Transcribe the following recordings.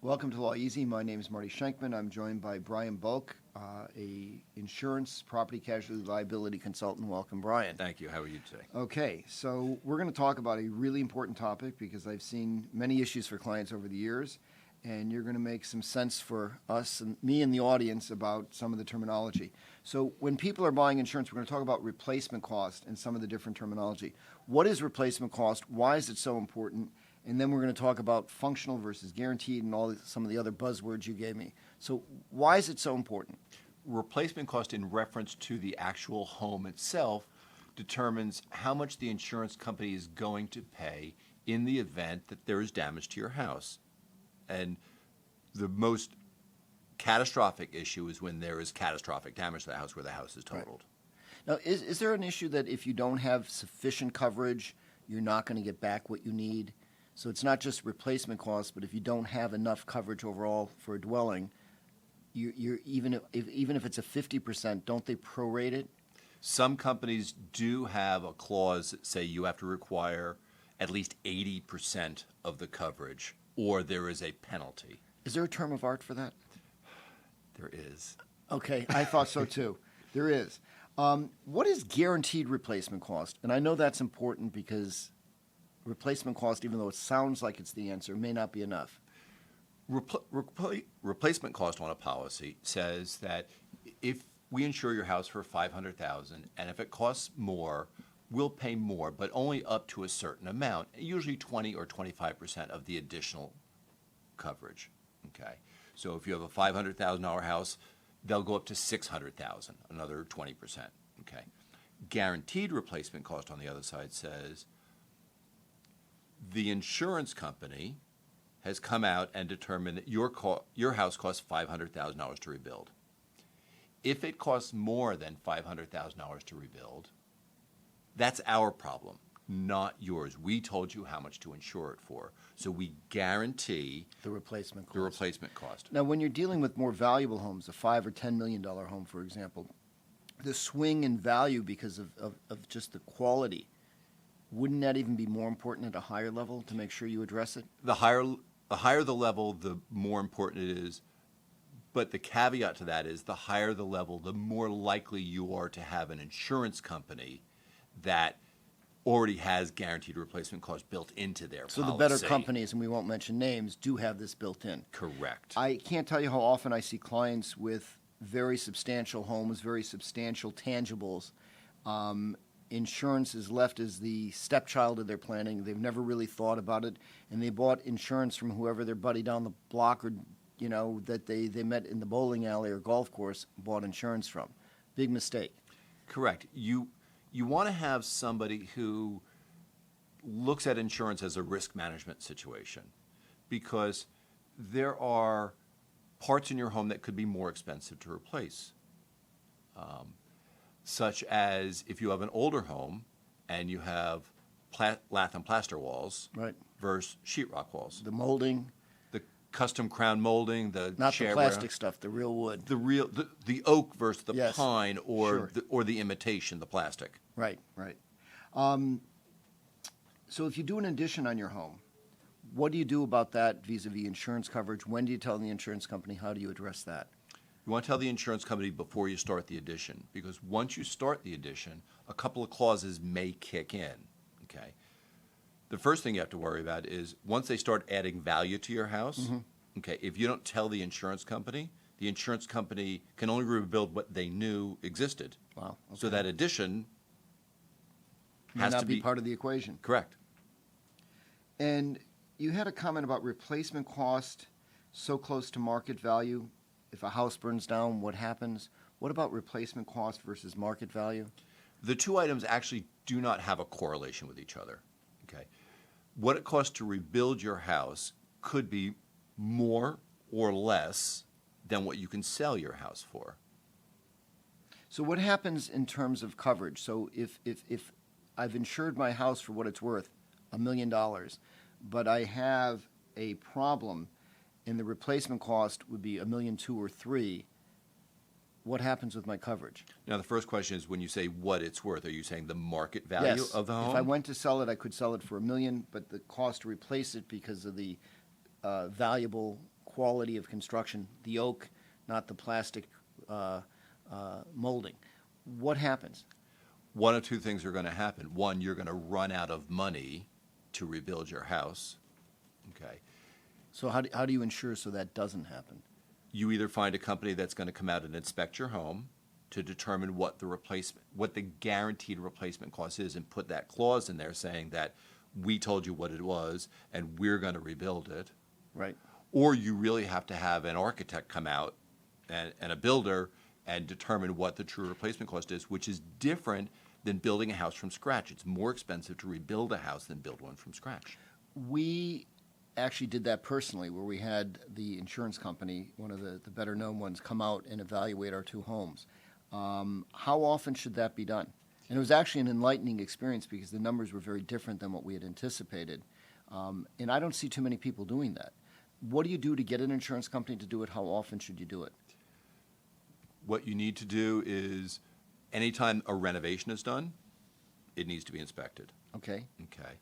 Welcome to Law Easy. My name is Marty Shenkman. I'm joined by Brian Boak, a insurance property casualty liability consultant. Welcome, Brian. Thank you. How are you today? Okay, so we're going to talk about a really important topic because I've seen many issues for clients over the years, and you're going to make some sense for us and me and the audience about some of the terminology. So when people are buying insurance, we're going to talk about replacement cost and some of the different terminology. What is replacement cost? Why is it so important? And then we're going to talk about functional versus guaranteed and some of the other buzzwords you gave me. So why is it so important? Replacement cost in reference to the actual home itself determines how much the insurance company is going to pay in the event that there is damage to your house. And the most catastrophic issue is when there is catastrophic damage to the house where the house is totaled. Right. Now, is there an issue that if you don't have sufficient coverage, you're not going to get back what you need? So it's not just replacement costs, but if you don't have enough coverage overall for a dwelling, you're even if it's a 50%, don't they prorate it? Some companies do have a clause that say you have to require at least 80% of the coverage, or there is a penalty. Is there a term of art for that? There is. Okay, I thought so too. There is. What is guaranteed replacement cost? And I know that's important because replacement cost, even though it sounds like it's the answer, may not be enough. Replacement cost on a policy says that if we insure your house for $500,000, and if it costs more, we'll pay more, but only up to a certain amount, usually 20 or 25% of the additional coverage. Okay, so if you have a $500,000 house, they'll go up to $600,000, another 20%. Okay, guaranteed replacement cost on the other side says the insurance company has come out and determined that your house costs $500,000 to rebuild. If it costs more than $500,000 to rebuild, that's our problem, not yours. We told you how much to insure it for, so we guarantee the replacement cost. Now, when you're dealing with more valuable homes, a $5 or $10 million home, for example, the swing in value because of just the quality, wouldn't that even be more important at a higher level to make sure you address it? The higher the level, the more important it is. But the caveat to that is the higher the level, the more likely you are to have an insurance company that already has guaranteed replacement cost built into their policy. So the better companies, and we won't mention names, do have this built in. Correct. I can't tell you how often I see clients with very substantial homes, very substantial tangibles. Insurance is left as the stepchild of their planning. They've never really thought about it, and they bought insurance from whoever their buddy down the block or, that they met in the bowling alley or golf course bought insurance from. Big mistake. Correct. You want to have somebody who looks at insurance as a risk management situation, because there are parts in your home that could be more expensive to replace. Such as if you have an older home and you have lath and plaster walls, right, versus sheetrock walls. The molding, the custom crown molding, not the plastic stuff, the real wood, the oak versus the yes, pine, or sure, the imitation, the plastic. Right. So if you do an addition on your home, what do you do about that vis-a-vis insurance coverage? When do you tell the insurance company? How do you address that? You want to tell the insurance company before you start the addition, because once you start the addition, a couple of clauses may kick in. Okay. The first thing you have to worry about is once they start adding value to your house, mm-hmm, okay, if you don't tell the insurance company can only rebuild what they knew existed. Wow. Okay. So that addition has not to be part of the equation. Correct. And you had a comment about replacement cost so close to market value. If a house burns down, what happens? What about replacement cost versus market value? The two items actually do not have a correlation with each other. Okay. What it costs to rebuild your house could be more or less than what you can sell your house for. So what happens in terms of coverage? So if I've insured my house for what it's worth, $1 million, but I have a problem and the replacement cost would be $1.2 million or $3 million, what happens with my coverage? Now, the first question is when you say what it's worth, are you saying the market value of the home? If I went to sell it, I could sell it for $1 million, but the cost to replace it because of the valuable quality of construction, the oak, not the plastic molding, what happens? One of two things are going to happen. One, you're going to run out of money to rebuild your house. Okay. So how do you ensure so that doesn't happen? You either find a company that's going to come out and inspect your home to determine what the guaranteed replacement cost is, and put that clause in there saying that we told you what it was and we're going to rebuild it. Right. Or you really have to have an architect come out and a builder and determine what the true replacement cost is, which is different than building a house from scratch. It's more expensive to rebuild a house than build one from scratch. We actually did that personally, where we had the insurance company, one of the better known ones, come out and evaluate our two homes. How often should that be done? And it was actually an enlightening experience because the numbers were very different than what we had anticipated. And I don't see too many people doing that. What do you do to get an insurance company to do it? How often should you do it? What you need to do is, anytime a renovation is done, it needs to be inspected. Okay. Okay.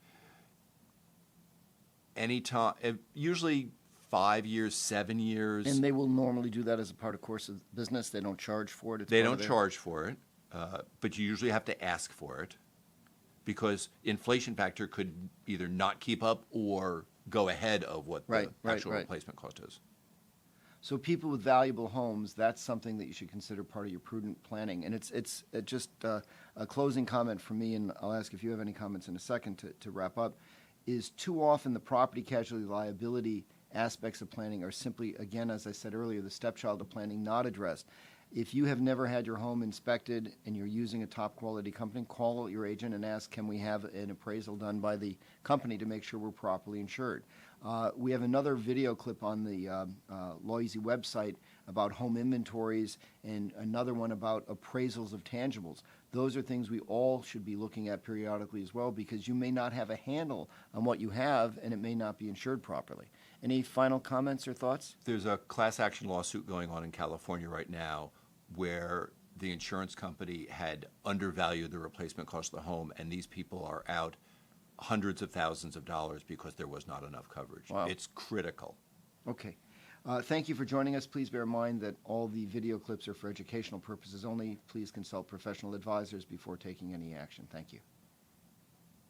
Anytime, usually 5 years, 7 years. And they will normally do that as a part of course of business? They don't charge for it? It's They part don't of their- charge for it, but you usually have to ask for it, because inflation factor could either not keep up or go ahead of what the actual replacement cost is. So people with valuable homes, that's something that you should consider part of your prudent planning. And it's just a closing comment from me, and I'll ask if you have any comments in a second to wrap up, is too often the property casualty liability aspects of planning are simply, again, as I said earlier, the stepchild of planning, not addressed. If you have never had your home inspected and you're using a top quality company, call your agent and ask, can we have an appraisal done by the company to make sure we're properly insured? We have another video clip on the Loisy website about home inventories, and another one about appraisals of tangibles. Those are things we all should be looking at periodically as well, because you may not have a handle on what you have and it may not be insured properly. Any final comments or thoughts? There's a class action lawsuit going on in California right now where the insurance company had undervalued the replacement cost of the home, and these people are out hundreds of thousands of dollars because there was not enough coverage. Wow. It's critical. Okay. Thank you for joining us. Please bear in mind that all the video clips are for educational purposes only. Please consult professional advisors before taking any action. Thank you.